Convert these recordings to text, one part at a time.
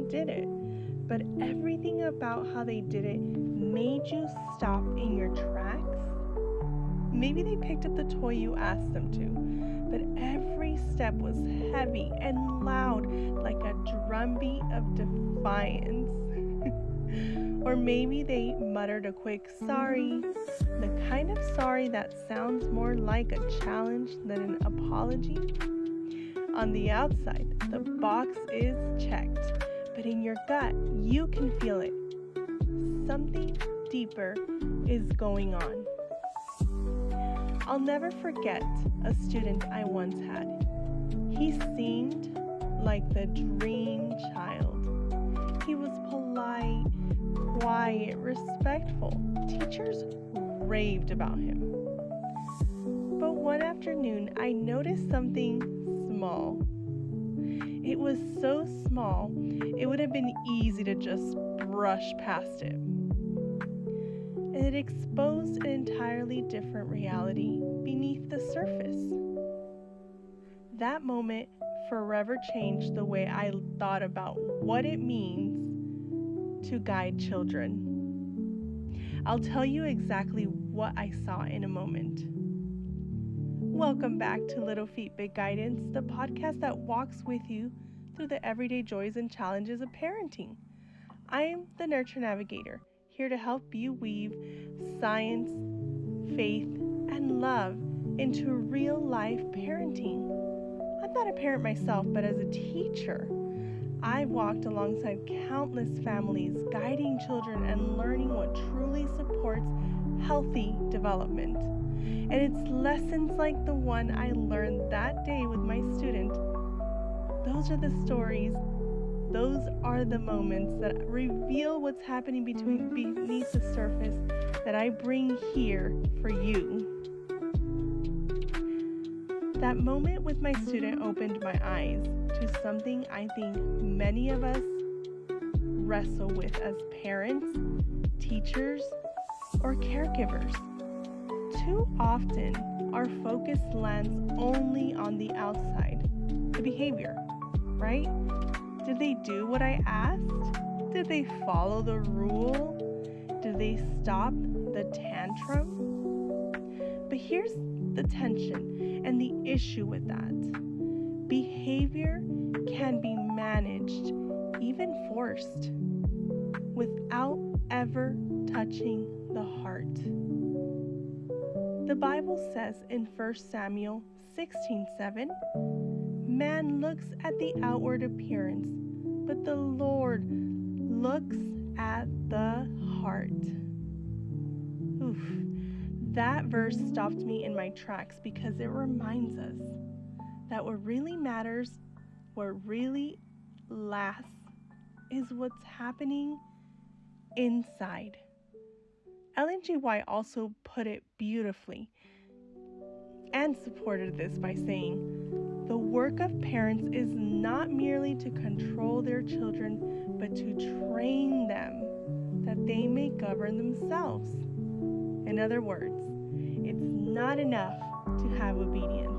did it, but everything about how they did it made you stop in your tracks. Maybe they picked up the toy you asked them to, but every step was heavy and loud like a drumbeat of defiance. Or maybe they muttered a quick sorry, the kind of sorry that sounds more like a challenge than an apology. On the outside, the box is checked, but in your gut, you can feel it. Something deeper is going on. I'll never forget a student I once had. He seemed like the dream child. He was polite, quiet, respectful. Teachers raved about him. But one afternoon, I noticed something small. It was so small, it would have been easy to just brush past it. And it exposed an entirely different reality beneath the surface. That moment forever changed the way I thought about what it means to guide children. I'll tell you exactly what I saw in a moment. Welcome back to Little Feet Big Guidance, the podcast that walks with you through the everyday joys and challenges of parenting. I am the Nurture Navigator, here to help you weave science, faith, and love into real-life parenting. I'm not a parent myself, but as a teacher, I've walked alongside countless families, guiding children and learning what truly supports healthy development. And it's lessons like the one I learned that day with my student. Those are the stories, those are the moments that reveal what's happening beneath the surface that I bring here for you. That moment with my student opened my eyes to something I think many of us wrestle with as parents, teachers, or caregivers. Too often, our focus lands only on the outside, the behavior, right? Did they do what I asked? Did they follow the rule? Did they stop the tantrum? But here's the tension and the issue with that. Behavior can be managed, even forced, without ever touching the heart. The Bible says in 1 Samuel 16:7, man looks at the outward appearance, but the Lord looks at the heart. Oof. That verse stopped me in my tracks because it reminds us that what really matters, what really lasts, is what's happening inside. Ellen G. White also put it beautifully and supported this by saying, the work of parents is not merely to control their children, but to train them that they may govern themselves. In other words, it's not enough to have obedience.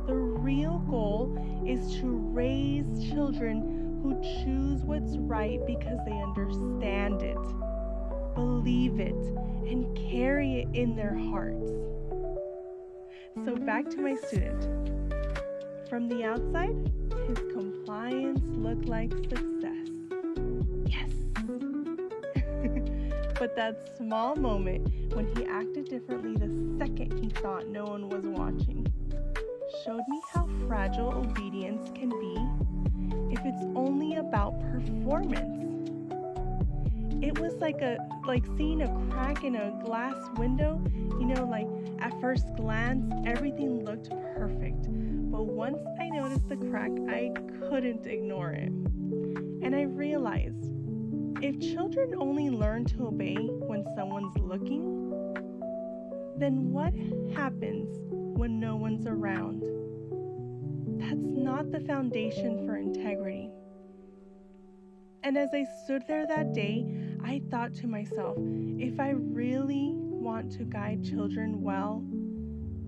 The real goal is to raise children who choose what's right because they understand it, believe it, and carry it in their hearts. So back to my student. From the outside, his compliance looked like success. Yes! But that small moment when he acted differently the second he thought no one was watching showed me how fragile obedience can be if it's only about performance. It was like seeing a crack in a glass window. Like at first glance, everything looked perfect. But once I noticed the crack, I couldn't ignore it. And I realized, if children only learn to obey when someone's looking, then what happens when no one's around? That's not the foundation for integrity. And as I stood there that day, I thought to myself, if I really want to guide children well,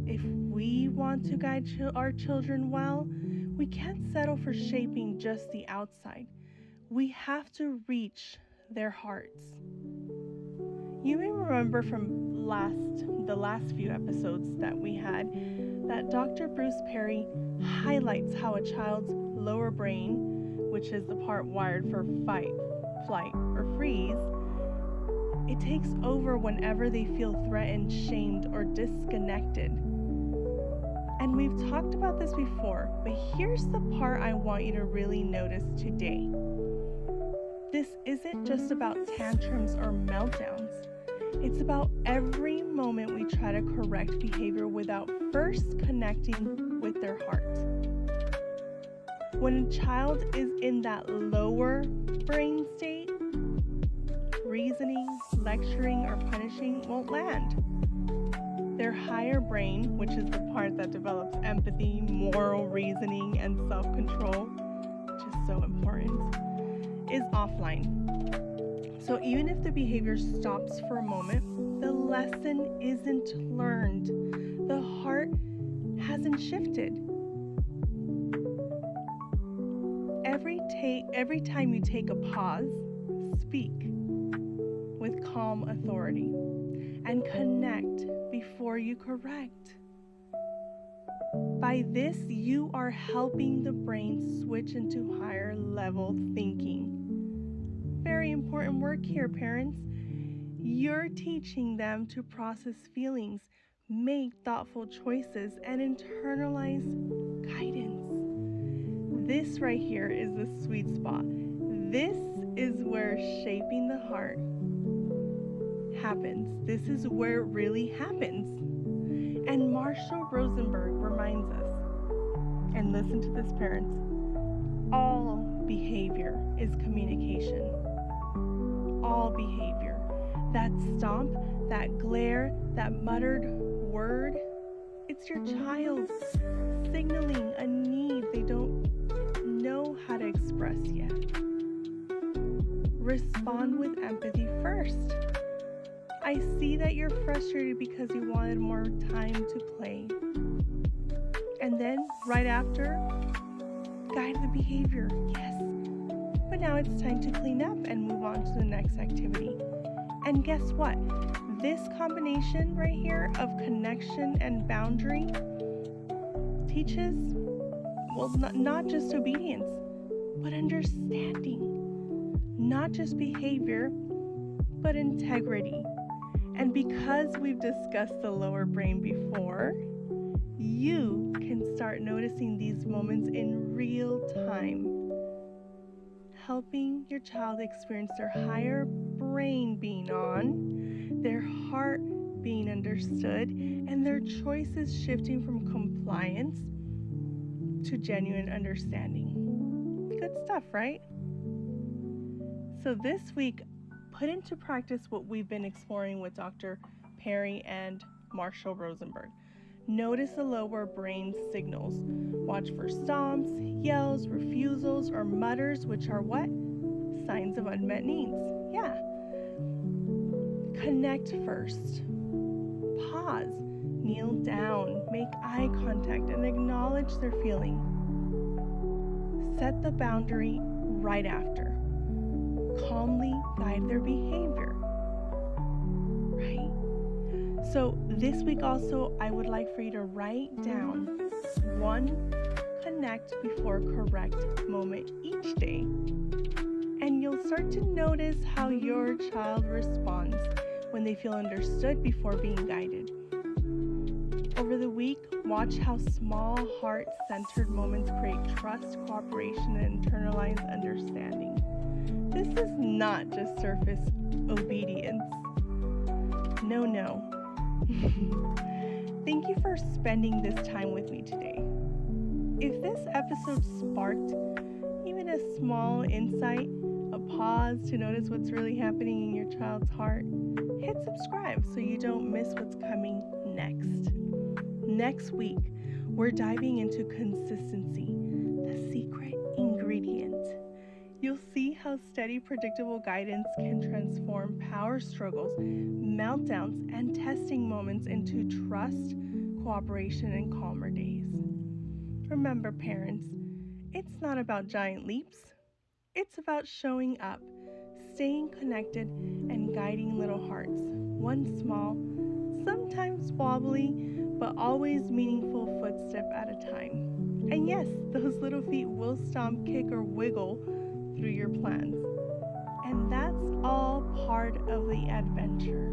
if we want to guide our children well, we can't settle for shaping just the outside. We have to reach their hearts. You may remember from the last few episodes that we had that Dr. Bruce Perry highlights how a child's lower brain, which is the part wired for fight, flight, or freeze, it takes over whenever they feel threatened, shamed, or disconnected. And we've talked about this before, but here's the part I want you to really notice today. This isn't just about tantrums or meltdowns. It's about every moment we try to correct behavior without first connecting with their heart. When a child is in that lower brain state, reasoning, lecturing, or punishing won't land. Their higher brain, which is the part that develops empathy, moral reasoning, and self-control, which is so important, is offline. So even if the behavior stops for a moment, the lesson isn't learned. The heart hasn't shifted. Every time you take a pause, speak with calm authority and connect before you correct. By this, you are helping the brain switch into higher level thinking. Very important work here, parents. You're teaching them to process feelings, make thoughtful choices, and internalize guidance. This right here is the sweet spot. This is where shaping the heart happens. This is where it really happens. And Marshall Rosenberg reminds us, and listen to this, parents, all behavior is communication. All behavior. That stomp, that glare, that muttered word, it's your child signaling a need they don't know how to express yet. Respond with empathy first. I see that you're frustrated because you wanted more time to play. And then, right after, guide the behavior. Yes. But now it's time to clean up and move on to the next activity. And guess what? This combination right here of connection and boundary teaches, well, not just obedience, but understanding. Not just behavior, but integrity. And because we've discussed the lower brain before, you can start noticing these moments in real time, helping your child experience their higher brain being on, their heart being understood, and their choices shifting from compliance to genuine understanding. Good stuff, right? So this week, put into practice what we've been exploring with Dr. Perry and Marshall Rosenberg. Notice the lower brain signals. Watch for stomps, yells, refusals, or mutters, which are what? Signs of unmet needs. Yeah. Connect first. Pause. Kneel down. Make eye contact and acknowledge their feeling. Set the boundary right after. Calmly guide their behavior. Right? So this week also, I would like for you to write down one connect before correct moment each day. And you'll start to notice how your child responds when they feel understood before being guided. Over the week, watch how small heart-centered moments create trust, cooperation, and internalized understanding. This is not just surface obedience. No. Thank you for spending this time with me today. If this episode sparked even a small insight, a pause to notice what's really happening in your child's heart, hit subscribe so you don't miss what's coming next. Next week, we're diving into consistency, the secret ingredient. You'll see how steady, predictable guidance can transform power struggles, meltdowns, and testing moments into trust, cooperation, and calmer days. Remember, parents, it's not about giant leaps. It's about showing up, staying connected, and guiding little hearts, one small, sometimes wobbly, but always meaningful footstep at a time. And yes, those little feet will stomp, kick, or wiggle through your plans. And that's all part of the adventure.